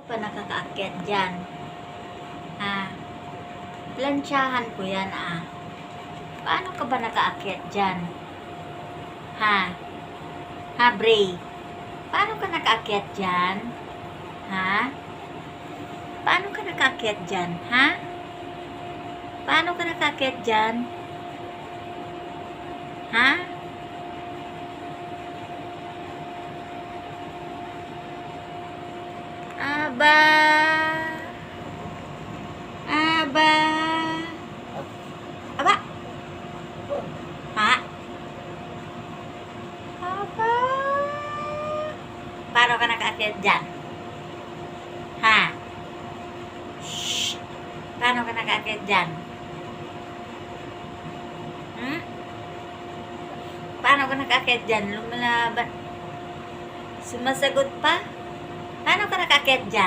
Pa nakakaakyat dyan. Plansyahan ko yan, Paano ka ba nakaakyat dyan? Bray? Paano ka nakaakyat dyan? Paano ka nakaakyat dyan, Paano ka nakaakyat dyan? Aba! Aba! Aba! Aba! Paano ka nakaakyat dyan? Shhh! Paano ka nakaakyat dyan? Paano ka nakaakyat dyan? Lumalaban. Sumasagot pa? Paano ka nakaakyat dyan?